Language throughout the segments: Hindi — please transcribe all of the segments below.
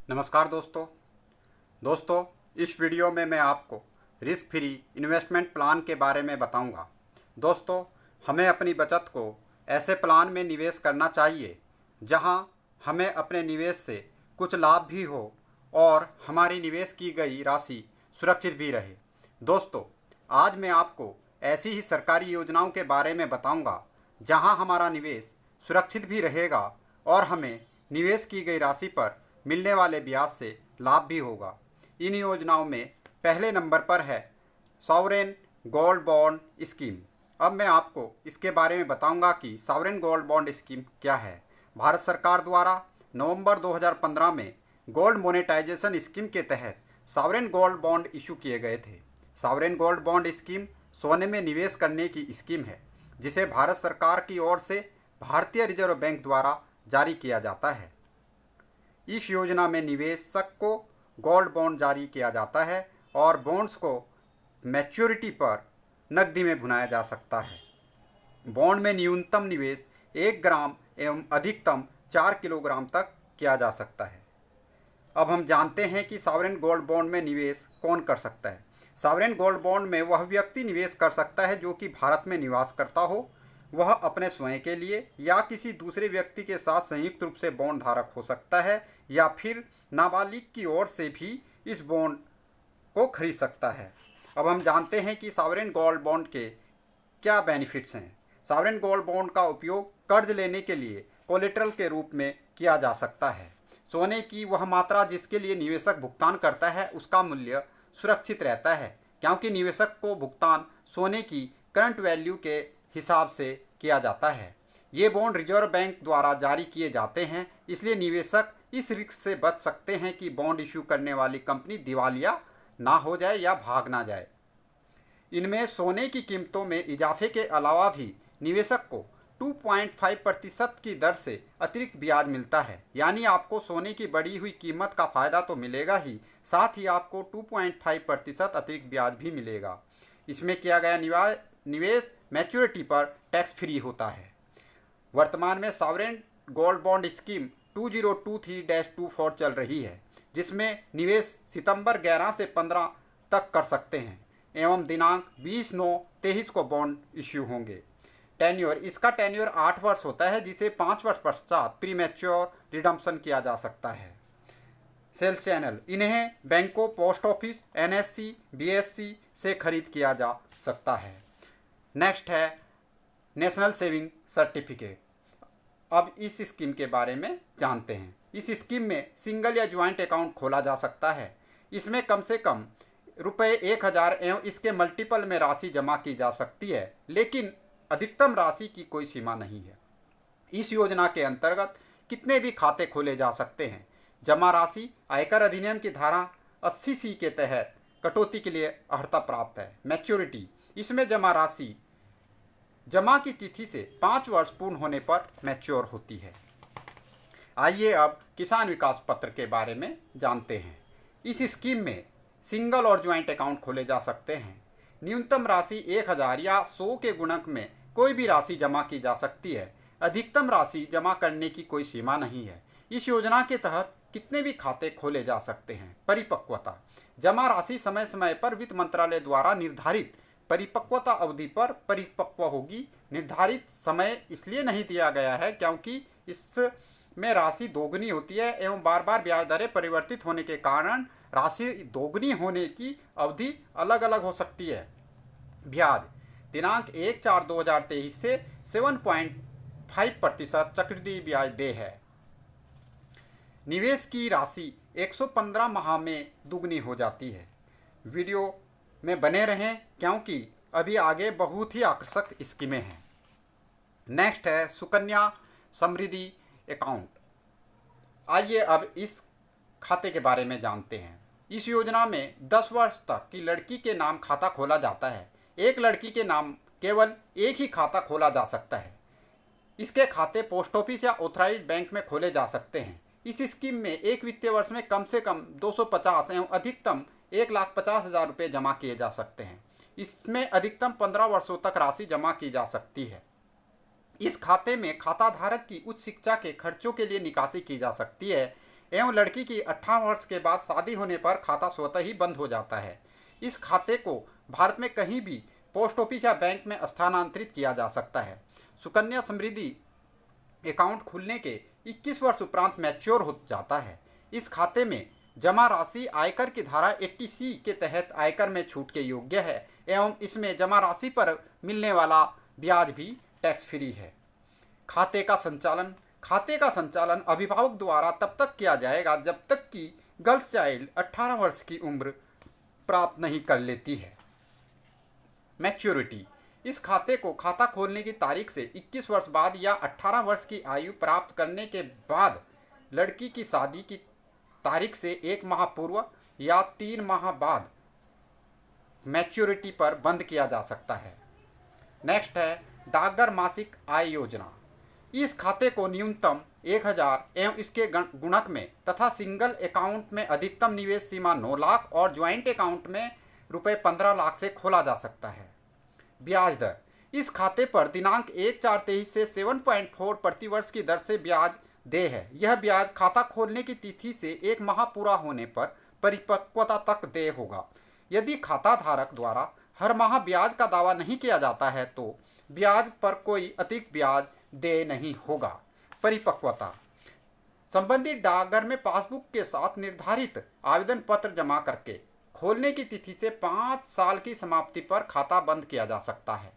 नमस्कार दोस्तों इस वीडियो में मैं आपको रिस्क फ्री इन्वेस्टमेंट प्लान के बारे में बताऊंगा। दोस्तों, हमें अपनी बचत को ऐसे प्लान में निवेश करना चाहिए जहां हमें अपने निवेश से कुछ लाभ भी हो और हमारी निवेश की गई राशि सुरक्षित भी रहे। दोस्तों, आज मैं आपको ऐसी ही सरकारी योजनाओं के बारे में बताऊंगा जहां हमारा निवेश सुरक्षित भी रहेगा और हमें निवेश की गई राशि पर मिलने वाले ब्याज से लाभ भी होगा। इन योजनाओं में पहले नंबर पर है सॉवरेन गोल्ड बॉन्ड स्कीम। अब मैं आपको इसके बारे में बताऊंगा कि सॉवरेन गोल्ड बॉन्ड स्कीम क्या है। भारत सरकार द्वारा नवंबर 2015 में गोल्ड मोनेटाइजेशन स्कीम के तहत सॉवरेन गोल्ड बॉन्ड इशू किए गए थे। सॉवरेन गोल्ड बॉन्ड स्कीम सोने में निवेश करने की स्कीम है जिसे भारत सरकार की ओर से भारतीय रिजर्व बैंक द्वारा जारी किया जाता है। इस योजना में निवेशक को गोल्ड बॉन्ड जारी किया जाता है और बॉन्ड्स को मैच्योरिटी पर नकदी में भुनाया जा सकता है। बॉन्ड में न्यूनतम निवेश 1 ग्राम एवं अधिकतम 4 किलोग्राम तक किया जा सकता है। अब हम जानते हैं कि सॉवरेन गोल्ड बॉन्ड में निवेश कौन कर सकता है। सॉवरेन गोल्ड बॉन्ड में वह व्यक्ति निवेश कर सकता है जो कि भारत में निवास करता हो। वह अपने स्वयं के लिए या किसी दूसरे व्यक्ति के साथ संयुक्त रूप से बॉन्ड धारक हो सकता है या फिर नाबालिग की ओर से भी इस बॉन्ड को खरीद सकता है। अब हम जानते हैं कि सॉवरेन गोल्ड बॉन्ड के क्या बेनिफिट्स हैं। सॉवरेन गोल्ड बॉन्ड का उपयोग कर्ज लेने के लिए कोलेटरल के रूप में किया जा सकता है। सोने की वह मात्रा जिसके लिए निवेशक भुगतान करता है उसका मूल्य सुरक्षित रहता है क्योंकि निवेशक को भुगतान सोने की करंट वैल्यू के हिसाब से किया जाता है। ये बॉन्ड रिजर्व बैंक द्वारा जारी किए जाते हैं, इसलिए निवेशक इस रिस्क से बच सकते हैं कि बॉन्ड इशू करने वाली कंपनी दिवालिया ना हो जाए या भाग ना जाए। इनमें सोने की कीमतों में इजाफे के अलावा भी निवेशक को 2.5% की दर से अतिरिक्त ब्याज मिलता है। यानी आपको सोने की बढ़ी हुई कीमत का फ़ायदा तो मिलेगा ही, साथ ही आपको 2.5% अतिरिक्त ब्याज भी मिलेगा। इसमें किया गया निवेश मैच्योरिटी पर टैक्स फ्री होता है। वर्तमान में सॉवरेन गोल्ड बॉन्ड स्कीम 2023-24 चल रही है जिसमें निवेश सितंबर 11 से 15 तक कर सकते हैं एवं दिनांक 20/9/23 को बॉन्ड इश्यू होंगे। टेन्योर, इसका टेन्योर 8 वर्ष होता है जिसे 5 वर्ष पश्चात प्रीमैच्योर रिडम्पशन किया जा सकता है। सेल्स चैनल, इन्हें बैंकों, पोस्ट ऑफिस, NSC, BSC से खरीद किया जा सकता है। नेक्स्ट है नेशनल सेविंग सर्टिफिकेट। अब इस स्कीम के बारे में जानते हैं। इस स्कीम में सिंगल या ज्वाइंट अकाउंट खोला जा सकता है। इसमें कम से कम ₹1000 एवं इसके मल्टीपल में राशि जमा की जा सकती है, लेकिन अधिकतम राशि की कोई सीमा नहीं है। इस योजना के अंतर्गत कितने भी खाते खोले जा सकते हैं। जमा राशि आयकर अधिनियम की धारा 80C के तहत कटौती के लिए अर्हता प्राप्त है। मैच्योरिटी, इसमें जमा राशि जमा की तिथि से 5 वर्ष पूर्ण होने पर मैच्योर होती है। आइए अब किसान विकास पत्र के बारे में जानते हैं। इस स्कीम में सिंगल और ज्वाइंट अकाउंट खोले जा सकते हैं। न्यूनतम राशि 1000 या 100 के गुणक में कोई भी राशि जमा की जा सकती है। अधिकतम राशि जमा करने की कोई सीमा नहीं है। इस योजना के तहत कितने भी खाते खोले जा सकते हैं। परिपक्वता, जमा राशि समय समय पर वित्त मंत्रालय द्वारा निर्धारित परिपक्वता अवधि पर परिपक्व होगी। निर्धारित समय इसलिए नहीं दिया गया है क्योंकि इसमें राशि दोगुनी होती है एवं बार बार ब्याज दरें परिवर्तित होने के कारण राशि दोगुनी होने की अवधि अलग अलग हो सकती है। ब्याज, दिनांक 1/4/2023 से 7.5% चक्रवृद्धि ब्याज दर है। निवेश की राशि 115 माह में दुगनी हो जाती है। वीडियो में बने रहें क्योंकि अभी आगे बहुत ही आकर्षक स्कीमें हैं। नेक्स्ट है सुकन्या समृद्धि अकाउंट। आइए अब इस खाते के बारे में जानते हैं। इस योजना में 10 वर्ष तक की लड़की के नाम खाता खोला जाता है। एक लड़की के नाम केवल एक ही खाता खोला जा सकता है। इसके खाते पोस्ट ऑफिस या ऑथराइज्ड बैंक में खोले जा सकते हैं। इस स्कीम में एक वित्तीय वर्ष में कम से कम 250 एवं अधिकतम 1,50,000 रुपये जमा किए जा सकते हैं। इसमें अधिकतम 15 वर्षों तक राशि जमा की जा सकती है। इस खाते में खाता धारक की उच्च शिक्षा के खर्चों के लिए निकासी की जा सकती है। एवं लड़की की 18 वर्ष के बाद शादी होने पर खाता स्वतः ही बंद हो जाता है। इस खाते को भारत में कहीं भी पोस्ट ऑफिस या बैंक में स्थानांतरित किया जा सकता है। सुकन्या समृद्धि अकाउंट खुलने के 21 वर्ष उपरांत मैच्योर हो जाता है। इस खाते में जमा राशि आयकर की धारा 80C के तहत आयकर में छूट के योग्य है एवं इसमें जमा राशि पर मिलने वाला ब्याज भी टैक्स फ्री है। खाते का संचालन अभिभावक द्वारा तब तक किया जाएगा जब तक कि गर्ल चाइल्ड 18 वर्ष की उम्र प्राप्त नहीं कर लेती है। मैच्योरिटी, इस खाते को खाता खोलने की तारीख से 21 वर्ष बाद या 18 वर्ष की आयु प्राप्त करने के बाद लड़की की शादी की तारीख से 1 माह पूर्व या 3 माह बाद मैच्योरिटी पर बंद किया जा सकता है। नेक्स्ट है डाकघर मासिक आय योजना। इस खाते को न्यूनतम 1000 एवं इसके गुणक में तथा सिंगल अकाउंट में अधिकतम निवेश सीमा 9 लाख और ज्वाइंट अकाउंट में रुपए 15 लाख से खोला जा सकता है। ब्याज दर, इस खाते पर दिनांक 1/4/23 से 7.4 प्रतिवर्ष की दर से ब्याज देय है। यह ब्याज खाता खोलने की तिथि से 1 माह पूरा होने पर परिपक्वता तक देय होगा। यदि खाता धारक द्वारा हर माह ब्याज का दावा नहीं किया जाता है तो ब्याज पर कोई अतिरिक्त ब्याज देय नहीं होगा। परिपक्वता, संबंधित डाकघर में पासबुक के साथ निर्धारित आवेदन पत्र जमा करके खोलने की तिथि से 5 साल की समाप्ति पर खाता बंद किया जा सकता है।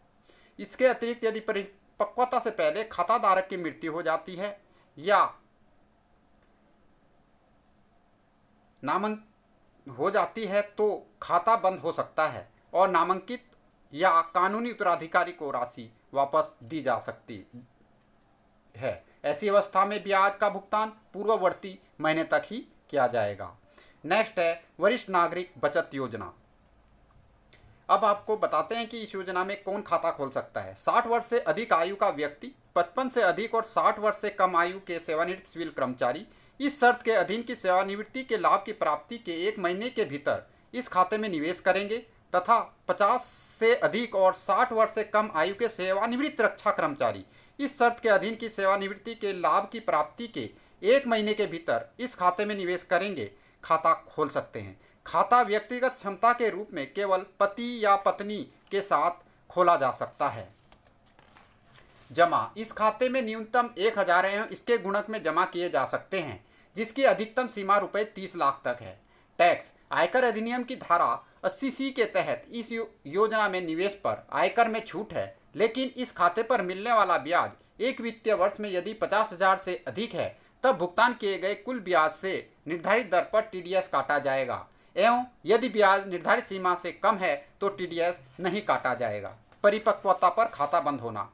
इसके अतिरिक्त यदि परिपक्वता से पहले खाता धारक की मृत्यु हो जाती है या नामांकित हो जाती है तो खाता बंद हो सकता है और नामांकित या कानूनी उत्तराधिकारी को राशि वापस दी जा सकती है। ऐसी अवस्था में ब्याज का भुगतान पूर्ववर्ती महीने तक ही किया जाएगा। नेक्स्ट है वरिष्ठ नागरिक बचत योजना। अब आपको बताते हैं कि इस योजना में कौन खाता खोल सकता है। 60 वर्ष से अधिक आयु का व्यक्ति, 55 से अधिक और 60 वर्ष से कम आयु के सेवानिवृत्त सिविल कर्मचारी इस शर्त के अधीन की सेवानिवृत्ति के लाभ की प्राप्ति के 1 महीने के भीतर इस खाते में निवेश करेंगे तथा 50 से अधिक और 60 वर्ष से कम आयु के सेवानिवृत्त रक्षा कर्मचारी इस शर्त के अधीन की सेवानिवृत्ति के लाभ की प्राप्ति के 1 महीने के भीतर इस खाते में निवेश करेंगे खाता खोल सकते हैं। खाता व्यक्तिगत क्षमता के रूप में केवल पति या पत्नी के साथ खोला जा सकता है। जमा, इस खाते में न्यूनतम 1000 एवं इसके गुणक में जमा किए जा सकते हैं जिसकी अधिकतम सीमा रुपए 30 लाख तक है। टैक्स, आयकर अधिनियम की धारा 80C के तहत इस योजना में निवेश पर आयकर में छूट है, लेकिन इस खाते पर मिलने वाला ब्याज एक वित्तीय वर्ष में यदि 50,000 से अधिक है तब भुगतान किए गए कुल ब्याज से निर्धारित दर पर TDS काटा जाएगा एवं यदि ब्याज निर्धारित सीमा से कम है तो TDS नहीं काटा जाएगा। परिपक्वता पर खाता बंद होना,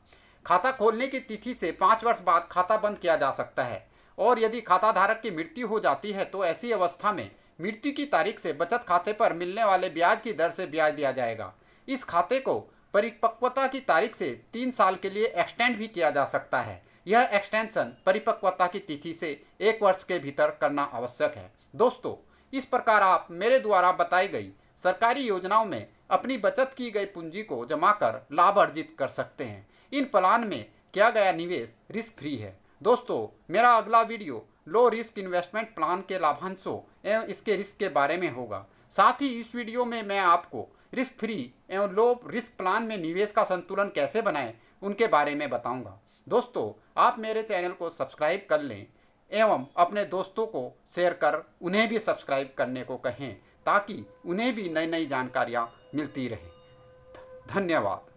खाता खोलने की तिथि से 5 वर्ष बाद खाता बंद किया जा सकता है और यदि खाता धारक की मृत्यु हो जाती है तो ऐसी अवस्था में मृत्यु की तारीख से बचत खाते पर मिलने वाले ब्याज की दर से ब्याज दिया जाएगा। इस खाते को परिपक्वता की तारीख से 3 साल के लिए एक्सटेंड भी किया जा सकता है। यह एक्सटेंशन परिपक्वता की तिथि से 1 वर्ष के भीतर करना आवश्यक है। दोस्तों, इस प्रकार आप मेरे द्वारा बताई गई सरकारी योजनाओं में अपनी बचत की गई पूंजी को जमा कर लाभ अर्जित कर सकते हैं। इन प्लान में किया गया निवेश रिस्क फ्री है। दोस्तों, मेरा अगला video low risk investment plan के लाभांशों एवं इसके रिस्क के बारे में होगा। साथ ही इस वीडियो में मैं आपको रिस्क फ्री एवं लो रिस्क प्लान में निवेश का संतुलन कैसे बनाएं उनके बारे में बताऊंगा। दोस्तों, आप मेरे चैनल को सब्सक्राइब कर लें एवं अपने दोस्तों को शेयर कर उन्हें भी सब्सक्राइब करने को कहें ताकि उन्हें भी नई नई जानकारियाँ मिलती रहें। धन्यवाद।